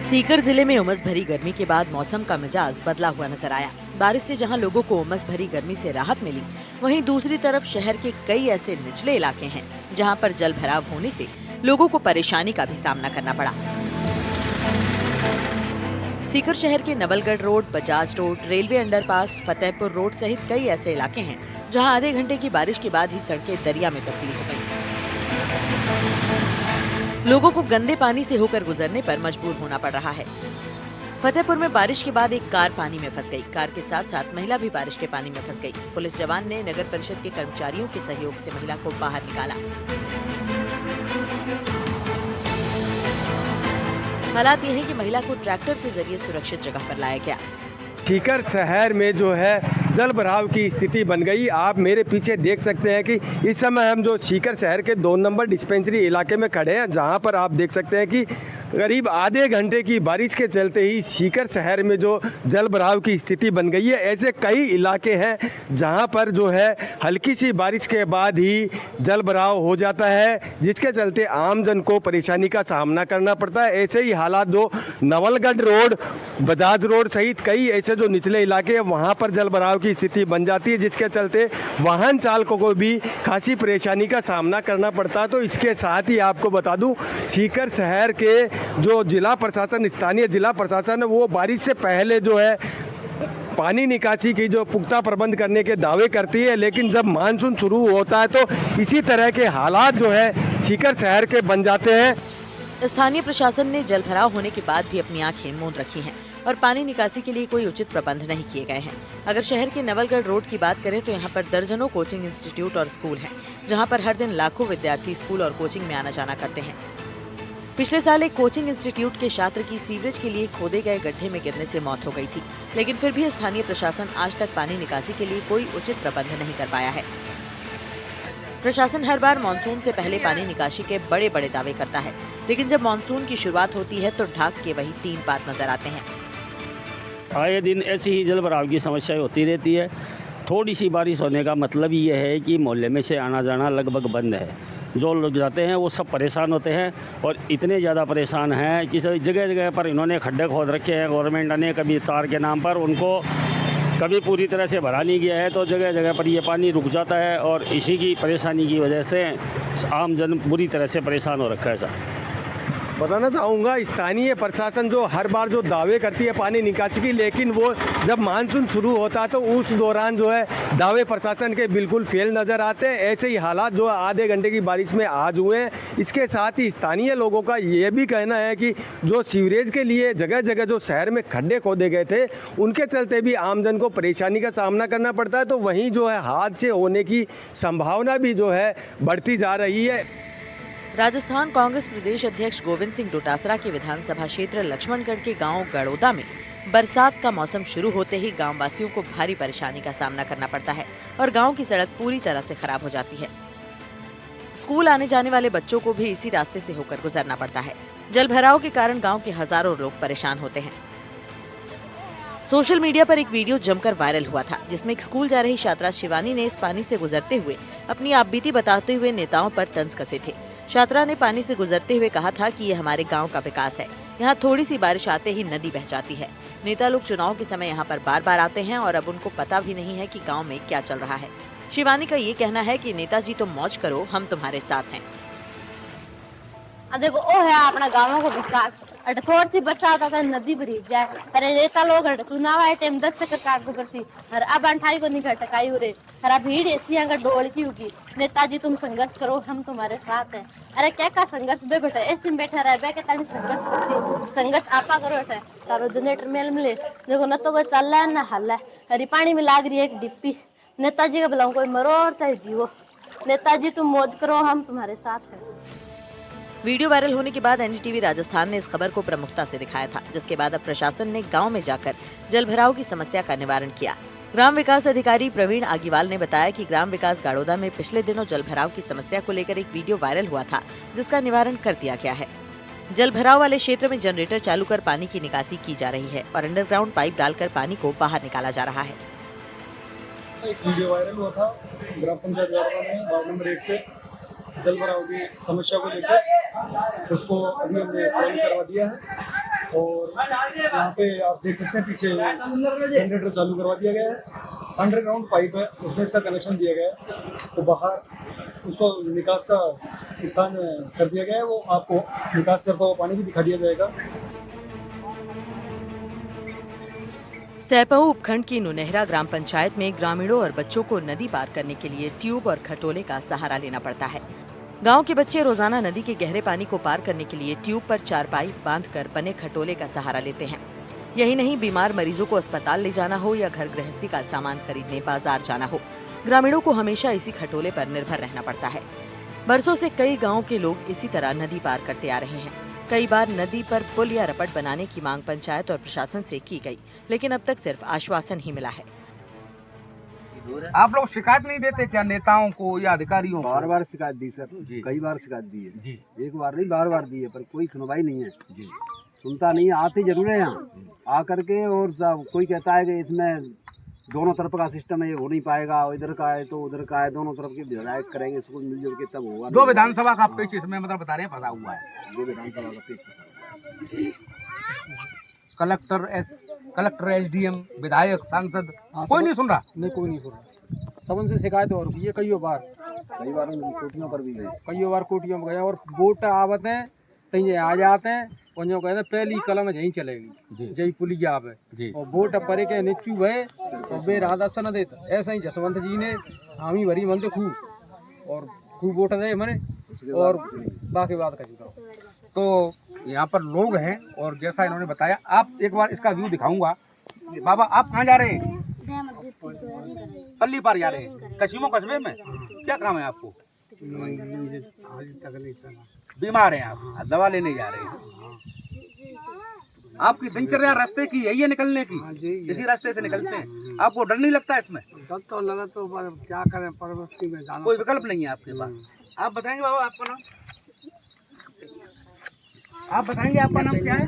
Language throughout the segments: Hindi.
सीकर जिले में उमस भरी गर्मी के बाद मौसम का मिजाज बदला हुआ नजर आया। बारिश से जहां लोगों को उमस भरी गर्मी से राहत मिली, वहीं दूसरी तरफ शहर के कई ऐसे निचले इलाके हैं जहां पर जल भराव होने से लोगों को परेशानी का भी सामना करना पड़ा। सीकर शहर के Nawalgarh road, Bajaj road, railway underpass, Fatehpur road सहित कई ऐसे इलाके हैं जहां आधे घंटे की बारिश के बाद ही सड़कें दरिया में तब्दील हो गईं। लोगों को गंदे पानी से होकर गुजरने पर मजबूर होना पड़ रहा है। फतेहपुर में बारिश के बाद एक कार पानी में फंस गई। कार के साथ साथ महिला भी बारिश के पानी में फंस गई। पुलिस जवान ने नगर परिषद के कर्मचारियों के सहयोग से महिला को बाहर निकाला। हालात ये है कि महिला को ट्रैक्टर के जरिए सुरक्षित जगह पर लाया गया। सीकर शहर में जो है जल भराव की स्थिति बन गई। आप मेरे पीछे देख सकते हैं कि इस समय हम जो सीकर शहर के 2 नंबर डिस्पेंसरी इलाके में खड़े हैं, जहां पर आप देख सकते हैं कि करीब आधे घंटे की बारिश के चलते ही सीकर शहर में जो जल भराव की स्थिति बन गई है। ऐसे कई इलाके हैं जहां पर जो है हल्की सी बारिश के बाद ही जल भराव हो जाता है, जिसके चलते आमजन को परेशानी का सामना करना पड़ता है। ऐसे ही हालात जो नवलगढ़ रोड, बजाज रोड सहित कई ऐसे जो निचले इलाके हैं वहां पर जल भराव की स्थिति बन जाती है, जिसके चलते वाहन चालकों को भी खासी परेशानी का सामना करना पड़ता है। तो इसके साथ ही आपको बता दूं, सीकर शहर के जो जिला प्रशासन, स्थानीय जिला प्रशासन है, वो बारिश से पहले जो है पानी निकासी की जो पुख्ता प्रबंध करने के दावे करती है, लेकिन जब मानसून शुरू होता है तो इसी तरह के हालात जो है सीकर शहर के बन जाते हैं। स्थानीय प्रशासन ने जल भराव होने के बाद भी अपनी आंखें मूंद रखी हैं और पानी निकासी के लिए कोई उचित प्रबंध नहीं किए गए हैं। अगर शहर के नवलगढ़ रोड की बात करें तो यहाँ पर दर्जनों कोचिंग इंस्टीट्यूट और स्कूल हैं, जहाँ पर हर दिन लाखों विद्यार्थी स्कूल और कोचिंग में आना जाना करते हैं। पिछले साल एक कोचिंग इंस्टीट्यूट के छात्र की सीवरेज के लिए खोदे गए गड्ढे में गिरने से मौत हो गई थी, लेकिन फिर भी स्थानीय प्रशासन आज तक पानी निकासी के लिए कोई उचित प्रबंध नहीं कर पाया है। प्रशासन हर बार मानसून से पहले पानी निकासी के बड़े बड़े दावे करता है, लेकिन जब मानसून की शुरुआत होती है तो ढाक के वही 3 बात नजर आते हैं। आए दिन ऐसी ही जल भराव की समस्या होती रहती है। थोड़ी सी बारिश होने का मतलब ये है कि मोहल्ले में से आना जाना लगभग बंद है। जो लोग जाते हैं वो सब परेशान होते हैं और इतने ज़्यादा परेशान हैं कि सभी जगह जगह पर इन्होंने खड्डे खोद रखे हैं। गवर्नमेंट ने कभी तार के नाम पर उनको कभी पूरी तरह से भरा नहीं गया है, तो जगह जगह पर ये पानी रुक जाता है और इसी की परेशानी की वजह से आम जन बुरी तरह से परेशान हो रखा है। सर बताना चाहूँगा, स्थानीय प्रशासन जो हर बार जो दावे करती है पानी निकासी की, लेकिन वो जब मानसून शुरू होता है तो उस दौरान जो है दावे प्रशासन के बिल्कुल फेल नज़र आते हैं। ऐसे ही हालात जो आधे घंटे की बारिश में आज हुए हैं। इसके साथ ही स्थानीय लोगों का ये भी कहना है कि जो सीवरेज के लिए जगह जगह जो शहर में खड्डे खोदे गए थे, उनके चलते भी आमजन को परेशानी का सामना करना पड़ता है। तो वहीं जो है हादसे होने की संभावना भी जो है बढ़ती जा रही है। राजस्थान कांग्रेस प्रदेश अध्यक्ष गोविंद सिंह डोटासरा के विधानसभा क्षेत्र लक्ष्मणगढ़ के गांव गड़ौदा में बरसात का मौसम शुरू होते ही गांव वासियों को भारी परेशानी का सामना करना पड़ता है और गांव की सड़क पूरी तरह से खराब हो जाती है। स्कूल आने जाने वाले बच्चों को भी इसी रास्ते से होकर गुजरना पड़ता है। जल भराव के कारण गाँव के हजारों लोग परेशान होते हैं। सोशल मीडिया पर एक वीडियो जमकर वायरल हुआ था, जिसमें एक स्कूल जा रही छात्रा शिवानी ने इस पानी से गुजरते हुए अपनी आपबीती बताते हुए नेताओं पर तंज कसे थे। छात्रा ने पानी से गुजरते हुए कहा था कि ये हमारे गांव का विकास है, यहाँ थोड़ी सी बारिश आते ही नदी बह जाती है। नेता लोग चुनाव के समय यहाँ पर बार बार आते हैं और अब उनको पता भी नहीं है कि गांव में क्या चल रहा है। शिवानी का ये कहना है कि नेताजी तुम मौज करो, हम तुम्हारे साथ हैं। देखो ओ है अपना गाँव को विकास। अट थोड़ी सी बरसात आता है नदी भरी जाए। अरे नेता लोग अट चुनाव आए टाइम 10 चक्कर काट दो करसी। अरे अब अंठाई को नहीं घटकाई उरे। अरे भीड़ ऐसी यहाँ का ढोल की होगी। नेताजी तुम संघर्ष करो, हम तुम्हारे साथ हैं। अरे क्या का संघर्ष बे बैठे ऐसे में बैठे रहे के तानी संघर्ष करसी। संघर्ष आपा करो है तारो जनरेटर मेल मिले। देखो न तो कोई चल रहा है न हल है। अरे पानी में लाग रही है एक डिप्पी। नेताजी का बुलाऊं कोई मरो और चाहे जीवो। नेताजी तुम मौज करो, हम तुम्हारे साथ हैं। वीडियो वायरल होने के बाद एनडीटीवी राजस्थान ने इस खबर को प्रमुखता से दिखाया था, जिसके बाद अब प्रशासन ने गांव में जाकर जल भराव की समस्या का निवारण किया। ग्राम विकास अधिकारी प्रवीण आगीवाल ने बताया कि ग्राम विकास गाड़ोदा में पिछले दिनों जल भराव की समस्या को लेकर एक वीडियो वायरल हुआ था, जिसका निवारण कर दिया गया है। जल भराव वाले क्षेत्र में जनरेटर चालू कर पानी की निकासी की जा रही है और अंडरग्राउंड पाइप डालकर पानी को बाहर निकाला जा रहा है। एक वीडियो वायरल हुआ था ग्राम पंचायत गाड़ोदा में वार्ड नंबर 1 से जल भराव की समस्या को लेकर, उसको अभी हमने सॉल्व करवा दिया है। और यहाँ पे आप देख सकते हैं पीछे जनरेटर चालू करवा दिया गया है। अंडरग्राउंड पाइप है, उसमें इसका कनेक्शन दिया गया है। तो बाहर उसको निकास का स्थान कर दिया गया है, वो आपको निकास करता हुआ पानी भी दिखा दिया जाएगा। सैपऊ उपखंड की नुनेहरा ग्राम पंचायत में ग्रामीणों और बच्चों को नदी पार करने के लिए ट्यूब और खटोले का सहारा लेना पड़ता है। गांव के बच्चे रोजाना नदी के गहरे पानी को पार करने के लिए ट्यूब पर चारपाई बांधकर बने खटोले का सहारा लेते हैं। यही नहीं, बीमार मरीजों को अस्पताल ले जाना हो या घर गृहस्थी का सामान खरीदने बाजार जाना हो, ग्रामीणों को हमेशा इसी खटोले पर निर्भर रहना पड़ता है। बरसों से कई गाँव के लोग इसी तरह नदी पार करते आ रहे हैं। कई बार नदी पर पुल या रपट बनाने की मांग पंचायत और प्रशासन से की गई, लेकिन अब तक सिर्फ आश्वासन ही मिला है। आप लोग शिकायत नहीं देते क्या नेताओं को या अधिकारियों को? बार बार शिकायत दी सर जी। कई बार शिकायत दी है जी। एक बार नहीं बार बार दी है, पर कोई सुनवाई नहीं है जी। सुनता नहीं है, आते जरूर है यहाँ आ करके, और कोई कहता है कि इसमें दोनों तरफ का सिस्टम है, ये हो नहीं पाएगा, इधर का है तो उधर का है, दोनों तरफ की विधायक करेंगे, इसको मिलजुल के तब होगा। दो विधानसभा का पेच इसमें मतलब बता रहे हैं फंसा हुआ है। दो विधानसभा का पेच कलेक्टर एसडीएम विधायक सांसद कोई नहीं सुन रहा। नहीं, कोई नहीं सुन रहा। सबन से शिकायत और की है कई बार कोटियों पर भी गए, कई बार कोटियों में गए, और वोट आवत हैं तहीं आ जाते हैं, उन्हें कहते हैं पहली कलम यहीं चलेगी जय पुलिया आवे, और वोट परे के निचू भय और बे राधा न देता। ऐसा ही जसवंत जी ने हामी भरी मन तो खूब और खूब वोट दे मने, और बाकी बात कर चुका। तो यहाँ पर लोग हैं, और जैसा इन्होंने बताया, आप एक बार इसका व्यू दिखाऊंगा। बाबा आप कहाँ जा रहे हैं? पल्ली पार जा रहे हैं, कसीमो कस्बे में। क्या काम है आपको? बीमार हैं आप, दवा लेने जा रहे हैं। आपकी दिनचर्या रास्ते की यही है निकलने की, इसी रास्ते से निकलते हैं। आपको डर नहीं लगता इसमें? डर तो लगा, तो क्या करें, परवर्ती में जाना। कोई विकल्प नहीं है आपके पास। आप बताएंगे बाबा आपका नाम? आप बताएंगे आपका नाम क्या है?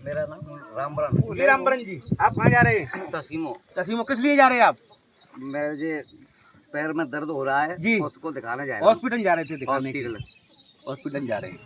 मेरा नाम रामबरन। जी रामबरन जी, आप कहाँ जा रहे हैं? तसीमो किस लिए जा रहे हैं आप? मेरे पैर में दर्द हो रहा है जी, उसको दिखाने जा रहे हैं। हॉस्पिटल जा रहे थे दिखाने के लिए। हॉस्पिटल जा रहे हैं।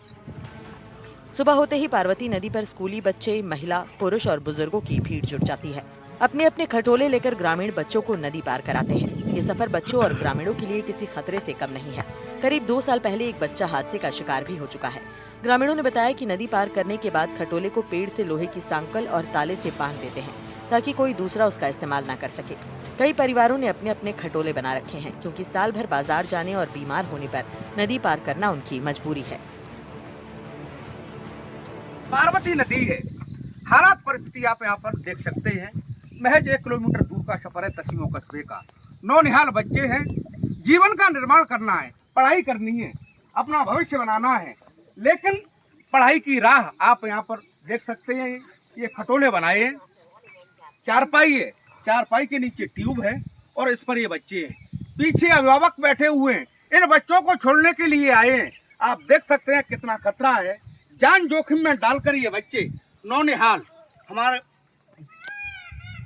सुबह होते ही पार्वती नदी पर स्कूली बच्चे, महिला, पुरुष और बुजुर्गों की भीड़ जुट जाती है। अपने अपने खटोले लेकर ग्रामीण बच्चों को नदी पार कराते हैं। ये सफर बच्चों और ग्रामीणों के लिए किसी खतरे से कम नहीं है। करीब 2 साल पहले एक बच्चा हादसे का शिकार भी हो चुका है। ग्रामीणों ने बताया कि नदी पार करने के बाद खटोले को पेड़ से लोहे की सांकल और ताले से बांध देते हैं, ताकि कोई दूसरा उसका इस्तेमाल न कर सके। कई परिवारों ने अपने अपने खटोले बना रखे हैं, क्योंकि साल भर बाजार जाने और बीमार होने पर नदी पार करना उनकी मजबूरी है। पार्वती नदी है, हालात परिस्थिति आप यहाँ पर देख सकते हैं। महज 1 किलोमीटर दूर का सफर है तसीमो कस्बे का। नौनिहाल बच्चे हैं, जीवन का निर्माण करना है, पढ़ाई करनी है, अपना भविष्य बनाना है, लेकिन पढ़ाई की राह आप यहाँ पर देख सकते हैं। ये खटोले बनाए हैं, चारपाई है, चारपाई के नीचे ट्यूब है और इस पर ये बच्चे हैं। पीछे अभिभावक बैठे हुए हैं, इन बच्चों को छोड़ने के लिए आए हैं। आप देख सकते हैं कितना खतरा है, जान जोखिम में डालकर ये बच्चे नौनिहाल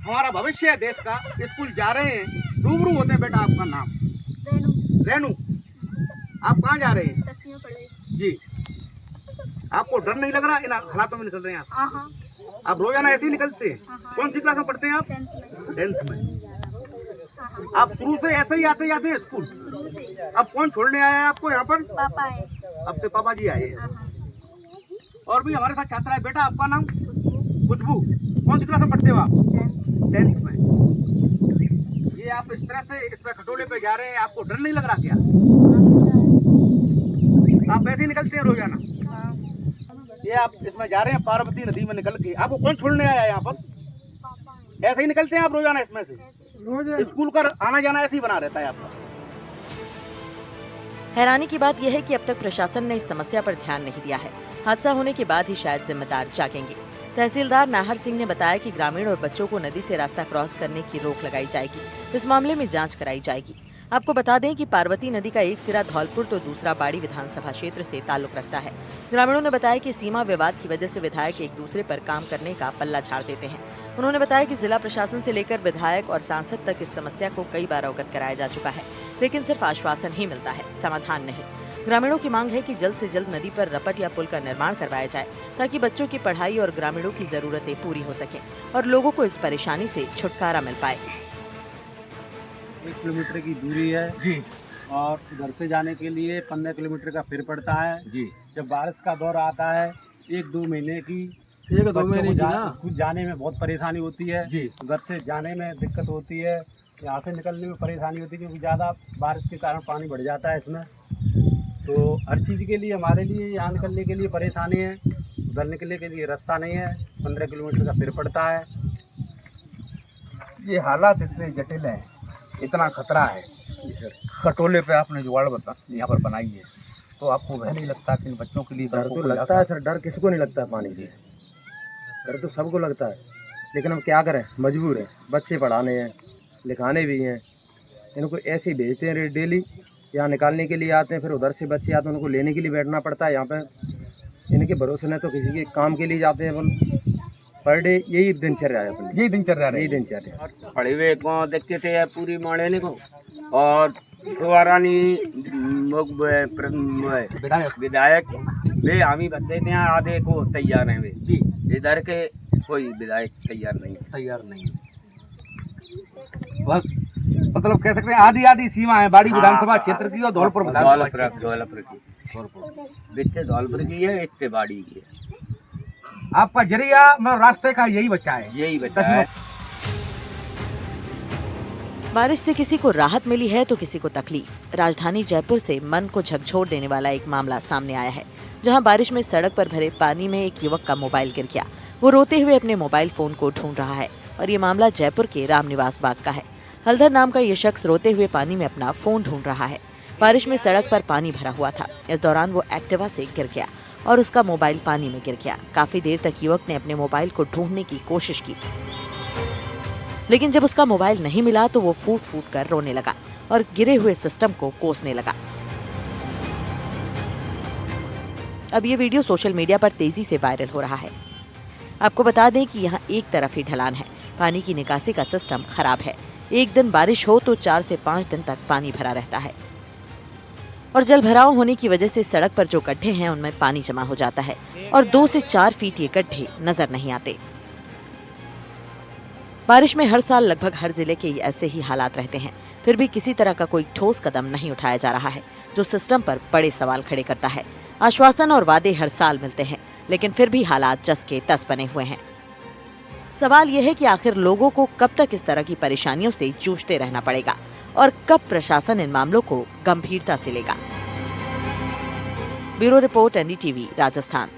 हमारा भविष्य है देश का, स्कूल जा रहे हैं। रूबरू होते हैं। बेटा आपका नाम? रेनू। आप कहाँ जा रहे हैं? जी। आपको डर नहीं लग रहा इन हालातों में निकल रहे हैं आप? आप रोजाना ऐसे ही निकलते हैं? कौन सी क्लास में पढ़ते हैं आप? 10th में। आप शुरू से ऐसे ही आते जाते हैं स्कूल? अब कौन छोड़ने आया है आपको यहाँ पर? पापा है। आपके पापा जी आए हैं। और भी हमारे साथ छात्रा है। बेटा आपका नाम? खुशबू। कौन सी क्लास में पढ़ते हो आप? 10th में। ये आप इस तरह से इस पे खटोले पे जा रहे हैं, आपको डर नहीं लग रहा क्या? आप ऐसे ही निकलते हैं रोजाना? ये आप इसमें जा रहे हैं पार्वती नदी में निकल के। आपको कौन छोड़ने आया है यहाँ पर? ऐसे ही निकलते हैं आप रोजाना इसमें से? स्कूल का आना जाना ऐसे ही बना रहता है आपका? हैरानी की बात यह है कि अब तक प्रशासन ने इस समस्या पर ध्यान नहीं दिया है। हादसा होने के बाद ही शायद जिम्मेदार जागेंगे। तहसीलदार नाहर सिंह ने बताया कि ग्रामीण और बच्चों को नदी से रास्ता क्रॉस करने की रोक लगाई जाएगी। इस मामले में जांच कराई जाएगी। आपको बता दें कि पार्वती नदी का एक सिरा धौलपुर तो दूसरा बाड़ी विधानसभा क्षेत्र से ताल्लुक रखता है। ग्रामीणों ने बताया कि सीमा विवाद की वजह से विधायक एक दूसरे पर काम करने का पल्ला झाड़ देते हैं। उन्होंने बताया कि जिला प्रशासन से लेकर विधायक और सांसद तक इस समस्या को कई बार अवगत कराया जा चुका है, लेकिन सिर्फ आश्वासन ही मिलता है, समाधान नहीं। ग्रामीणों की मांग है कि जल्द से जल्द नदी पर रपट या पुल का निर्माण करवाया जाए ताकि बच्चों की पढ़ाई और ग्रामीणों की जरूरतें पूरी हो सकें और लोगों को इस परेशानी से छुटकारा मिल पाए। 1 किलोमीटर की दूरी है जी, और उधर से जाने के लिए 15 किलोमीटर का फिर पड़ता है जी। जब बारिश का दौर आता है 1-2 महीने की, 1-2 महीने की जाने में बहुत परेशानी होती है जी। घर से जाने में दिक्कत होती है, यहाँ से निकलने में परेशानी होती है क्योंकि ज़्यादा बारिश के कारण पानी बढ़ जाता है इसमें। तो हर चीज़ के लिए हमारे लिए यहाँ निकलने के लिए परेशानी है, उधर निकलने के लिए रास्ता नहीं है, 15 किलोमीटर का फिर पड़ता है। ये हालात इतने जटिल हैं, इतना खतरा है जी सर। खटोले पे आपने जुगाड़ यहाँ पर बनाई है, तो आपको वह नहीं लगता कि इन बच्चों के लिए डर तो लगता है सर, डर किसको नहीं लगता है पानी से, डर तो सबको लगता है, लेकिन हम क्या करें, मजबूर हैं। बच्चे पढ़ाने हैं, लिखाने भी हैं, इनको ऐसे ही भेजते हैं डेली, यहाँ निकालने के लिए आते हैं, फिर उधर से बच्चे आते हैं, उनको लेने के लिए बैठना पड़ता है यहाँ पे। इनके भरोसे नहीं तो किसी के काम के लिए जाते हैं अपन, पर डे यही दिनचर्या है अपनी, यही दिनचर्या। पढ़े हुए को देखते थे पूरी माड़े को, और सुवारानी विधायक वे हम ही बनते थे, आधे को तैयार हैं वे जी। इधर के कोई विधायक तैयार नहीं। बस मतलब कह सकते हैं आधी सीमा है बाड़ी विधानसभा क्षेत्र की और धौलपुर की है, इतने बाड़ी की है। आपका जरिया मतलब रास्ते का यही बचा है। बारिश से किसी को राहत मिली है तो किसी को तकलीफ। राजधानी जयपुर से मन को झकझोर देने वाला एक मामला सामने आया है, जहां बारिश में सड़क पर भरे पानी में एक युवक का मोबाइल गिर गया। वो रोते हुए अपने मोबाइल फोन को ढूंढ रहा है और ये मामला जयपुर के रामनिवास बाग का है। हलधर नाम का ये शख्स रोते हुए पानी में अपना फोन ढूंढ रहा है। बारिश में सड़क पर पानी भरा हुआ था। इस दौरान वो एक्टिवा से गिर गया और उसका मोबाइल पानी में गिर गया। काफी देर तक युवक ने अपने मोबाइल को ढूंढने की कोशिश की, लेकिन जब उसका मोबाइल नहीं मिला तो वो फूट फूट कर रोने लगा और गिरे हुए सिस्टम को कोसने लगा। अब ये वीडियो सोशल मीडिया पर तेजी से वायरल हो रहा है। आपको बता दें कि यहाँ एक तरफ ही ढलान है, पानी की निकासी का सिस्टम खराब है। एक दिन बारिश हो तो 4 से 5 दिन तक पानी भरा रहता है और जल भराव होने की वजह से सड़क पर जो गड्ढे हैं उनमें पानी जमा हो जाता है और 2 से 4 फीट ये गड्ढे नजर नहीं आते। बारिश में हर साल लगभग हर जिले के ऐसे ही हालात रहते हैं, फिर भी किसी तरह का कोई ठोस कदम नहीं उठाया जा रहा है, जो सिस्टम पर बड़े सवाल खड़े करता है। आश्वासन और वादे हर साल मिलते हैं, लेकिन फिर भी हालात जस के तस बने हुए हैं। सवाल यह है कि आखिर लोगों को कब तक इस तरह की परेशानियों से जूझते रहना पड़ेगा और कब प्रशासन इन मामलों को गंभीरता से लेगा। Bureau report NDTV Rajasthan.